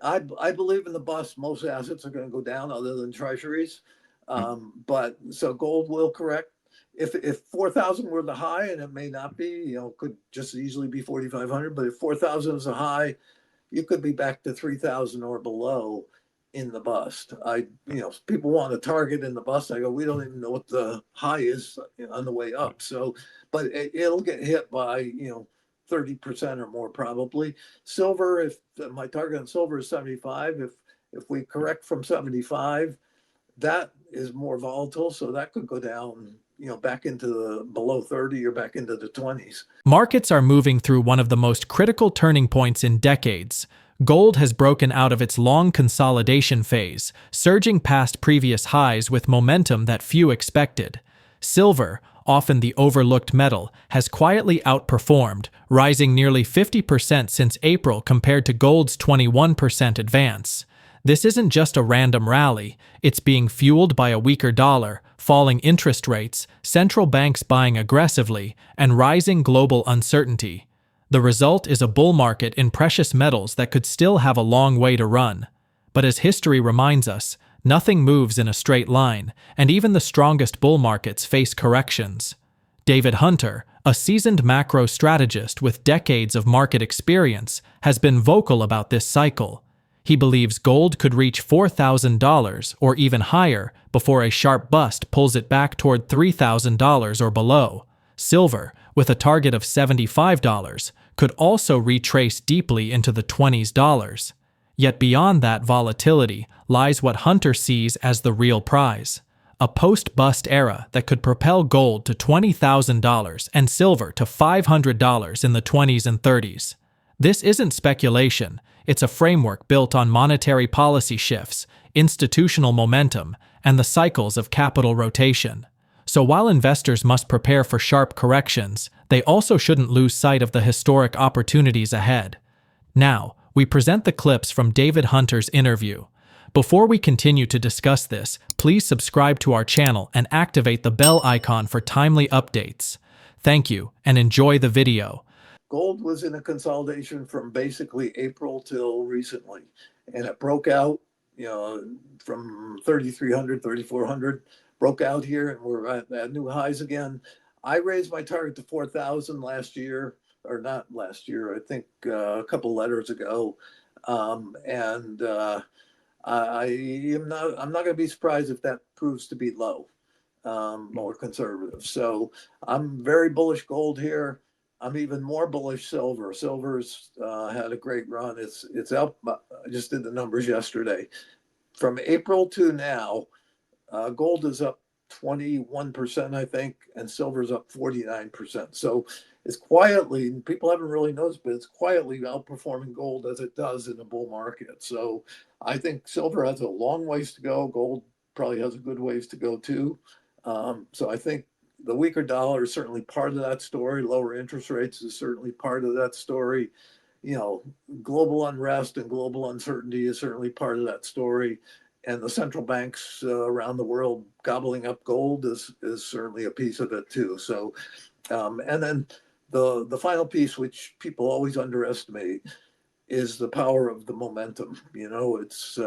I believe in the bust. Most assets are going to go down other than treasuries. Mm. But so gold will correct. If 4,000 were the high, and it may not be, could just as easily be 4,500. But if 4,000 is a high, you could be back to 3,000 or below in the bust. People want a target in the bust. I go, we don't even know what the high is on the way up. So, but it'll get hit by 30% or more probably. Silver, if my target on silver is 75, if we correct from 75, that is more volatile, so that could go down, back into the below 30 or back into the 20s. Markets are moving through one of the most critical turning points in decades. Gold has broken out of its long consolidation phase, surging past previous highs with momentum that few expected. Silver, often the overlooked metal, has quietly outperformed, rising nearly 50% since April compared to gold's 21% advance. This isn't just a random rally, it's being fueled by a weaker dollar, falling interest rates, central banks buying aggressively, and rising global uncertainty. The result is a bull market in precious metals that could still have a long way to run. But as history reminds us, nothing moves in a straight line, and even the strongest bull markets face corrections. DavidHunter, a seasoned macro strategist with decades of market experience, has been vocal about this cycle. He believes gold could reach $4,000 or even higher before a sharp bust pulls it back toward $3,000 or below. Silver, with a target of $75, could also retrace deeply into the $20s. Yet beyond that volatility lies what Hunter sees as the real prize: a post-bust era that could propel gold to $20,000 and silver to $500 in the 20s and 30s. This isn't speculation, it's a framework built on monetary policy shifts, institutional momentum, and the cycles of capital rotation. So while investors must prepare for sharp corrections, they also shouldn't lose sight of the historic opportunities ahead. Now, we present the clips from DavidHunter's interview. Before we continue to discuss this, please subscribe to our channel and activate the bell icon for timely updates. Thank you, and enjoy the video. Gold was in a consolidation from basically April till recently, and it broke out, from 3,300, 3,400, broke out here, and we're at new highs again. I raised my target to 4,000 last year, or not last year, I think a couple letters ago. And I'm not going to be surprised if that proves to be low, or conservative. So I'm very bullish gold here. I'm even more bullish silver. Silver's had a great run. It's up. I just did the numbers yesterday. From April to now, gold is up 21%, I think, and silver's up 49%. So it's quietly, people haven't really noticed, but it's quietly outperforming gold as it does in a bull market. So I think silver has a long ways to go. Gold probably has a good ways to go too. So I think the weaker dollar is certainly part of that story. Lower interest rates is certainly part of that story. Global unrest and global uncertainty is certainly part of that story. And the central banks around the world gobbling up gold is certainly a piece of it too. So, and then the final piece, which people always underestimate, is the power of the momentum. It's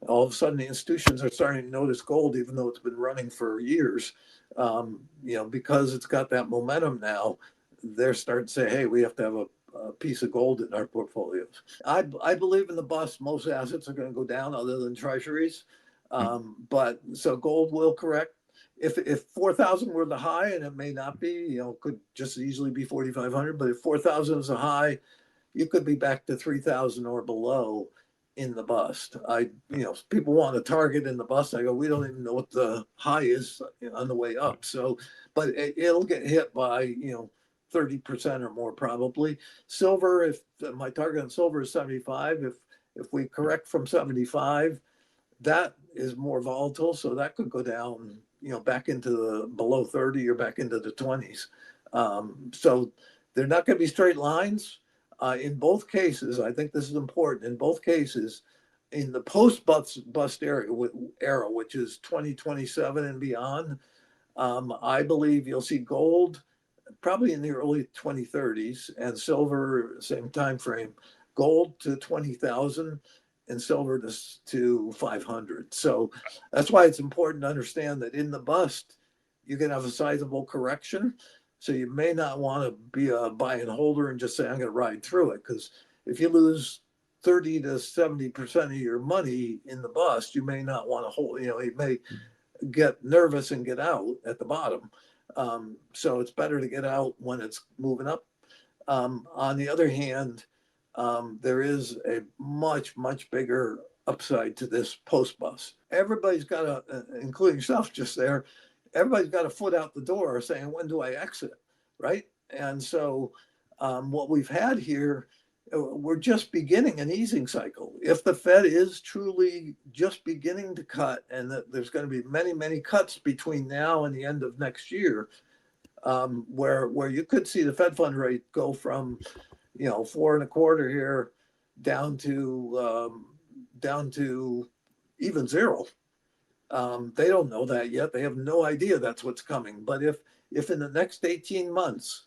all of a sudden the institutions are starting to notice gold, even though it's been running for years. Because it's got that momentum now, they're starting to say, hey, we have to have a piece of gold in our portfolios. I believe in the bust. Most assets are going to go down other than treasuries. Mm. But so gold will correct. If 4,000 were the high, and it may not be, could just as easily be 4,500. But if 4,000 is a high, you could be back to 3,000 or below in the bust. People want a target in the bust. I go, we don't even know what the high is on the way up. So, but it'll get hit by 30% or more probably. Silver, if my target on silver is 75, if we correct from 75, that is more volatile, so that could go down, back into the below 30 or back into the 20s. So they're not going to be straight lines. In both cases, I think this is important. In both cases, in the post-bust era, which is 2027 and beyond, I believe you'll see gold probably in the early 2030s and silver same time frame. Gold to 20,000 and silver to 500. So that's why it's important to understand that in the bust, you can have a sizable correction. So you may not want to be a buy and holder and just say, I'm going to ride through it. Because if you lose 30 to 70% of your money in the bust, you may not want to hold, you may get nervous and get out at the bottom. So it's better to get out when it's moving up. On the other hand, there is a much, much bigger upside to this post bust. Everybody's got a, including yourself just there, everybody's got a foot out the door saying, when do I exit? Right. And so what we've had here, we're just beginning an easing cycle. If the Fed is truly just beginning to cut, and that there's going to be many, many cuts between now and the end of next year, where you could see the Fed fund rate go from 4.25 here down to even zero. They don't know that yet. They have no idea that's what's coming. But if in the next 18 months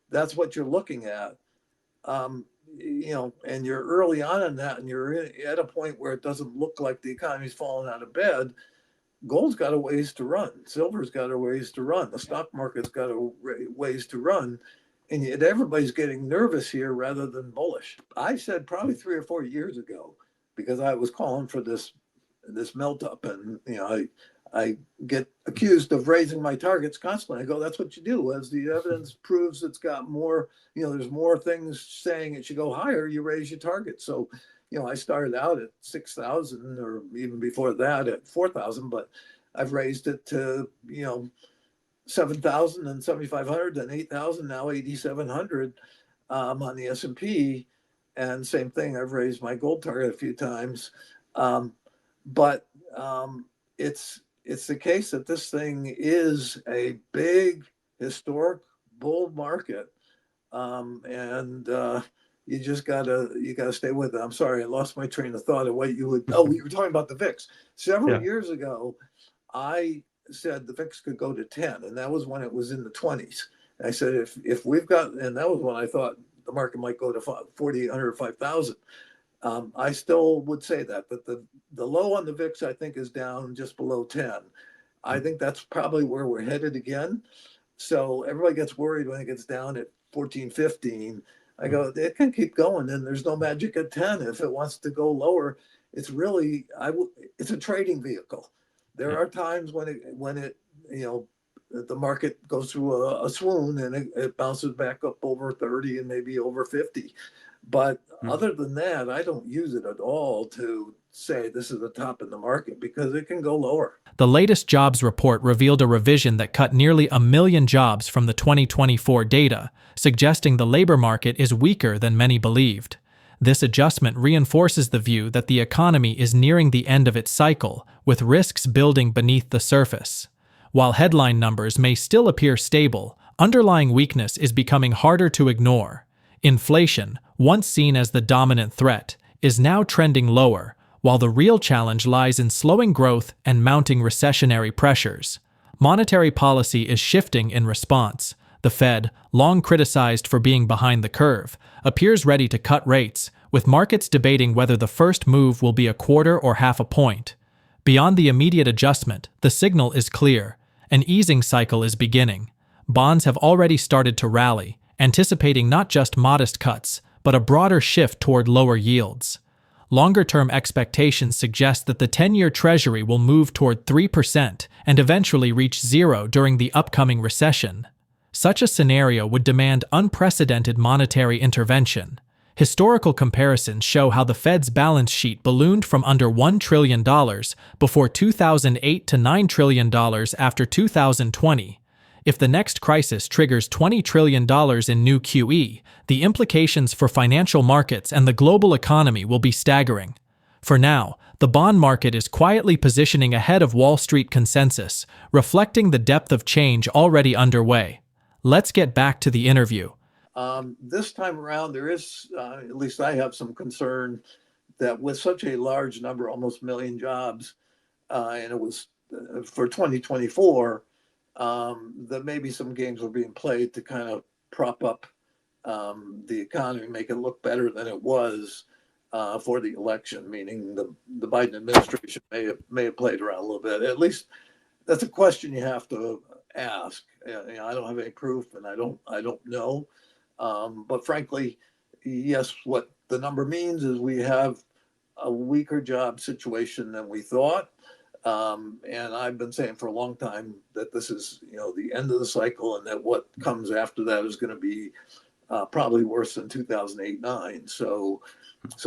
that's what you're looking at, and you're early on in that, and you're at a point where it doesn't look like the economy's falling out of bed, gold's got a ways to run. Silver's got a ways to run. The stock market's got a ways to run. And yet everybody's getting nervous here rather than bullish. I said probably 3 or 4 years ago, because I was calling for this melt up, and I get accused of raising my targets constantly. I go, that's what you do. As the evidence proves it's got more, there's more things saying it should go higher, you raise your target. So, I started out at 6,000, or even before that at 4,000, but I've raised it to, 7,000 and 7,500, then 8,000, now 8,700 on the S&P. And same thing, I've raised my gold target a few times. But it's the case that this thing is a big historic bull market, and you just gotta stay with it. I'm sorry, I lost my train of thought of what you would. Oh, we were talking about the VIX. Several years ago, I said the VIX could go to 10, and that was when it was in the 20s. And I said if we've got, and that was when I thought the market might go to 4,800 or 5,000. I still would say that the low on the VIX, I think, is down just below 10. I think that's probably where we're headed again. So everybody gets worried when it gets down at 14, 15. I go, it can keep going, and there's no magic at 10. If it wants to go lower, it's really, it's a trading vehicle. There are times when it the market goes through a swoon, and it bounces back up over 30 and maybe over 50. But other than that, I don't use it at all to say this is the top in the market, because it can go lower. The latest jobs report revealed a revision that cut nearly 1 million jobs from the 2024 data, suggesting the labor market is weaker than many believed. This adjustment reinforces the view that the economy is nearing the end of its cycle, with risks building beneath the surface. While headline numbers may still appear stable, underlying weakness is becoming harder to ignore. Inflation, once seen as the dominant threat, is now trending lower, while the real challenge lies in slowing growth and mounting recessionary pressures. Monetary policy is shifting in response. The Fed, long criticized for being behind the curve, appears ready to cut rates, with markets debating whether the first move will be a quarter or half a point. Beyond the immediate adjustment, the signal is clear. An easing cycle is beginning. Bonds have already started to rally, anticipating not just modest cuts, but a broader shift toward lower yields. Longer-term expectations suggest that the 10-year Treasury will move toward 3% and eventually reach zero during the upcoming recession. Such a scenario would demand unprecedented monetary intervention. Historical comparisons show how the Fed's balance sheet ballooned from under $1 trillion before 2008 to $9 trillion after 2020. If the next crisis triggers $20 trillion in new QE, the implications for financial markets and the global economy will be staggering. For now, the bond market is quietly positioning ahead of Wall Street consensus, reflecting the depth of change already underway. Let's get back to the interview. This time around, there is, at least I have some concern that with such a large number, almost 1 million jobs, and it was for 2024, that maybe some games were being played to kind of prop up the economy, make it look better than it was. for the election, meaning the Biden administration may have played around a little bit. At least that's a question you have to ask. I don't have any proof, and I don't know. But frankly, yes, what the number means is we have a weaker job situation than we thought. And I've been saying for a long time that this is, the end of the cycle, and that what comes after that is going to be probably worse than 2008-9. So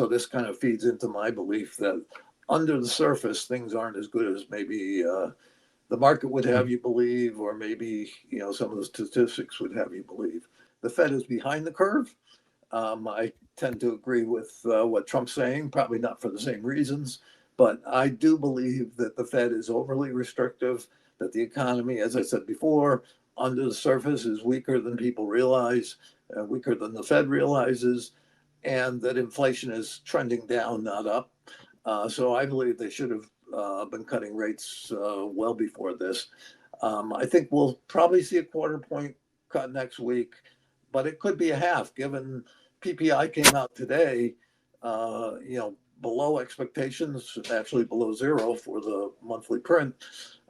this kind of feeds into my belief that under the surface things aren't as good as maybe the market would have you believe, or maybe some of the statistics would have you believe. The Fed is behind the curve. I tend to agree with what Trump's saying, probably not for the same reasons, but I do believe that the Fed is overly restrictive, that the economy, as I said before, under the surface is weaker than people realize, weaker than the Fed realizes, and that inflation is trending down, not up. So I believe they should have been cutting rates well before this. I think we'll probably see a quarter point cut next week, but it could be a half, given PPI came out today, below expectations, actually below zero for the monthly print.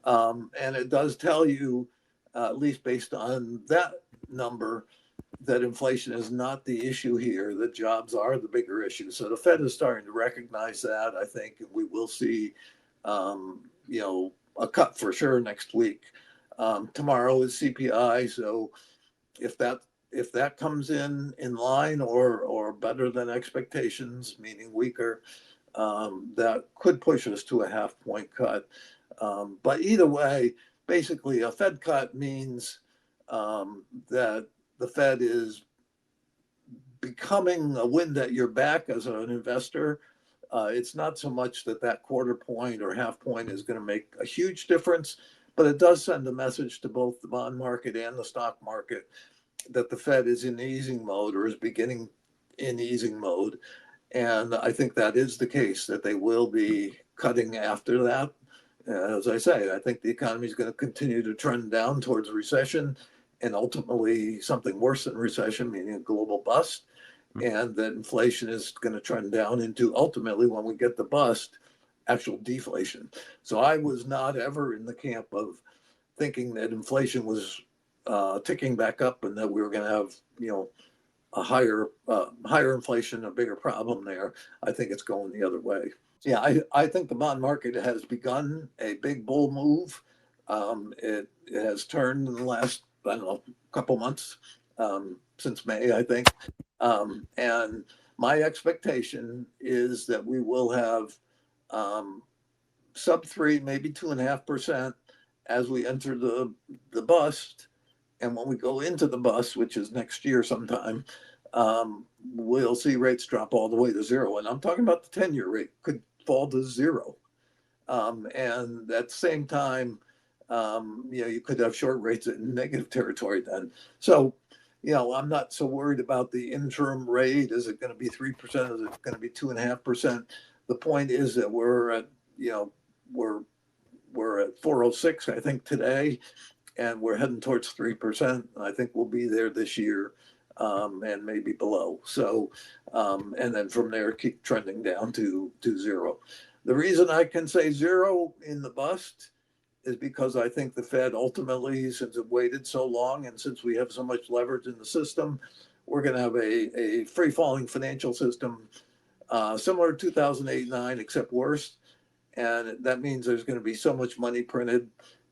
And it does tell you, at least based on that number, that inflation is not the issue here, that jobs are the bigger issue. So the Fed is starting to recognize that. I think we will see, a cut for sure next week. Tomorrow is CPI, so if that comes in line or better than expectations, meaning weaker, that could push us to a half point cut. But either way, basically a Fed cut means that the Fed is becoming a wind at your back as an investor. It's not so much that quarter point or half point is going to make a huge difference, but it does send a message to both the bond market and the stock market that the Fed is in easing mode, or is beginning in easing mode. And I think that is the case, that they will be cutting after that. As I say, I think the economy is going to continue to trend down towards recession, and ultimately something worse than recession, meaning a global bust, and that inflation is going to trend down into, ultimately, when we get the bust, actual deflation. So I was not ever in the camp of thinking that inflation was ticking back up and that we were going to have, a higher inflation, a bigger problem there. I think it's going the other way. Yeah, I think the bond market has begun a big bull move. It has turned in the last, I don't know, couple months, since May, I think. And my expectation is that we will have sub 3, maybe 2.5% as we enter the bust. And when we go into the bust, which is next year sometime, we'll see rates drop all the way to zero. And I'm talking about the 10-year rate could fall to zero. And at the same time, you could have short rates in negative territory then. So, I'm not so worried about the interim rate. Is it going to be 3%? Is it going to be 2.5%? The point is that we're at 406, I think, today, and we're heading towards 3%. I think we'll be there this year, and maybe below. So, and then from there, keep trending down to zero. The reason I can say zero in the bust is because I think the Fed ultimately, since it waited so long and since we have so much leverage in the system, we're going to have a free-falling financial system similar to 2008-9, except worse. And that means there's going to be so much money printed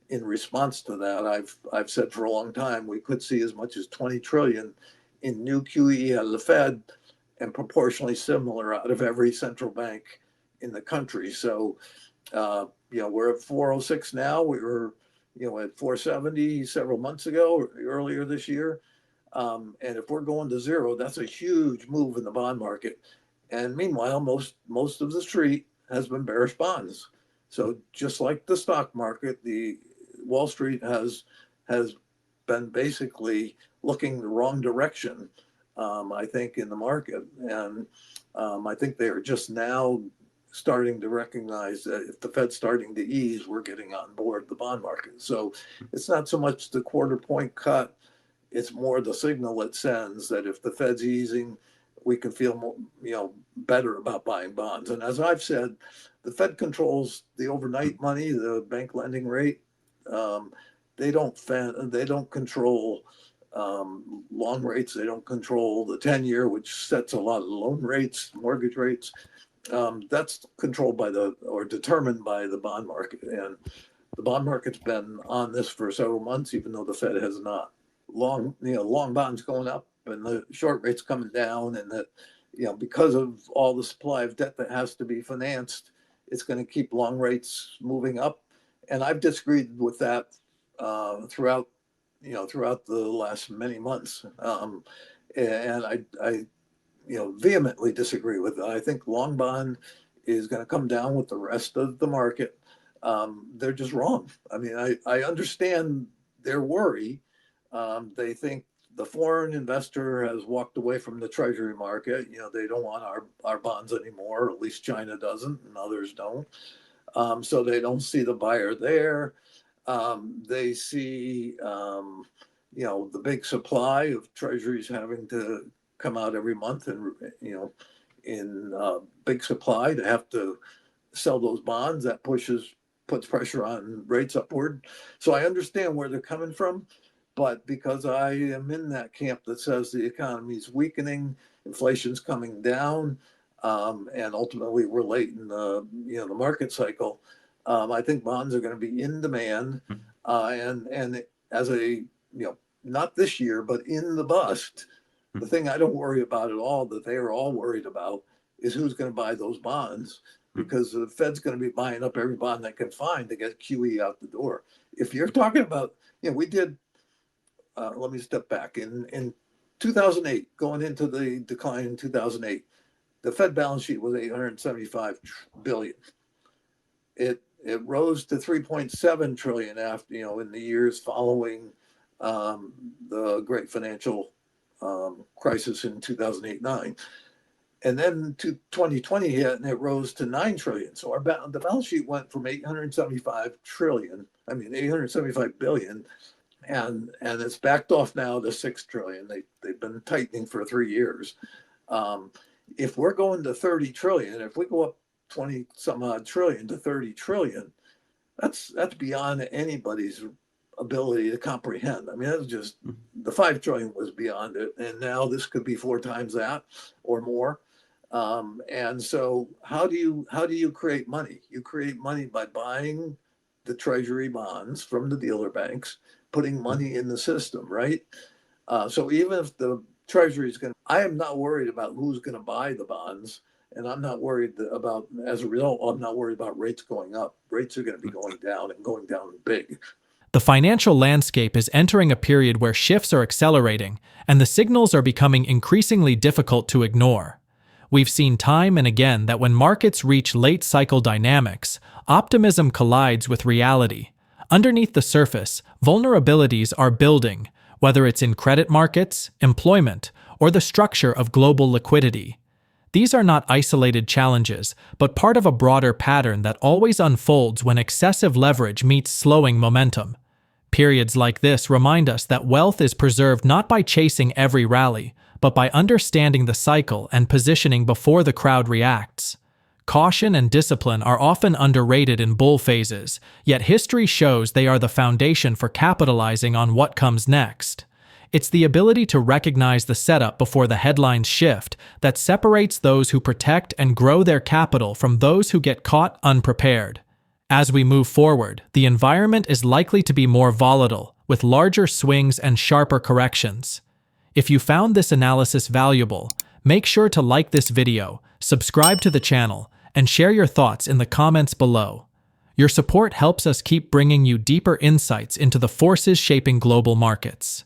in response to that. I've said for a long time we could see as much as 20 trillion in new QE out of the Fed, and proportionally similar out of every central bank in the country. So, we're at 406 now. We were, at 470 several months ago, earlier this year. And if we're going to zero, that's a huge move in the bond market. And meanwhile, most of the street has been bearish bonds. So just like the stock market, the Wall Street has been basically looking the wrong direction, I think, in the market. And I think they are just now starting to recognize that if the Fed's starting to ease, we're getting on board the bond market. So it's not so much the quarter point cut, it's more the signal it sends that if the Fed's easing, we can feel more, better about buying bonds. And as I've said, the Fed controls the overnight money, the bank lending rate. They don't control long rates. They don't control the 10-year, which sets a lot of loan rates, mortgage rates. That's controlled or determined by the bond market. And the bond market's been on this for several months, even though the Fed has not. Long bonds going up and the short rates coming down, and that, because of all the supply of debt that has to be financed, it's going to keep long rates moving up. And I've disagreed with that throughout the last many months. And I vehemently disagree with it. I think long bond is going to come down with the rest of the market. They're just wrong. I mean, I understand their worry. They think the foreign investor has walked away from the treasury market. They don't want our bonds anymore. At least China doesn't, and others don't. So they don't see the buyer there. They see, the big supply of treasuries having to come out every month, and in big supply to have to sell those bonds. That puts pressure on rates upward. So I understand where they're coming from. But because I am in that camp that says the economy is weakening, inflation's coming down, and ultimately we're late in the market cycle, I think bonds are going to be in demand, and as not this year, but in the bust. The thing I don't worry about at all, that they are all worried about, is who's going to buy those bonds, because the Fed's going to be buying up every bond they can find to get QE out the door. If you're talking about, we did. Let me step back. In 2008, going into the decline in 2008, the Fed balance sheet was $875 billion. It rose to $3.7 trillion after, in the years following the great financial crisis in 2008-9. And then 2020 hit, and it rose to $9 trillion. So the balance sheet went from $875 billion. And it's backed off now to $6 trillion. They've been tightening for 3 years. If we're going to 30 trillion, if we go up 20 some odd trillion to 30 trillion, that's beyond anybody's ability to comprehend. I mean, that's just, the 5 trillion was beyond it, and now this could be 4 times that or more. And so how do you create money? You create money by buying the treasury bonds from the dealer banks, putting money in the system, right? So even if the treasury is I am not worried about who's going to buy the bonds. And I'm not worried as a result, I'm not worried about rates going up. Rates are going to be going down, and going down big. The financial landscape is entering a period where shifts are accelerating, and the signals are becoming increasingly difficult to ignore. We've seen time and again that when markets reach late cycle dynamics, optimism collides with reality. Underneath the surface, vulnerabilities are building, whether it's in credit markets, employment, or the structure of global liquidity. These are not isolated challenges, but part of a broader pattern that always unfolds when excessive leverage meets slowing momentum. Periods like this remind us that wealth is preserved not by chasing every rally, but by understanding the cycle and positioning before the crowd reacts. Caution and discipline are often underrated in bull phases, yet history shows they are the foundation for capitalizing on what comes next. It's the ability to recognize the setup before the headlines shift that separates those who protect and grow their capital from those who get caught unprepared. As we move forward, the environment is likely to be more volatile, with larger swings and sharper corrections. If you found this analysis valuable, make sure to like this video, subscribe to the channel, and share your thoughts in the comments below. Your support helps us keep bringing you deeper insights into the forces shaping global markets.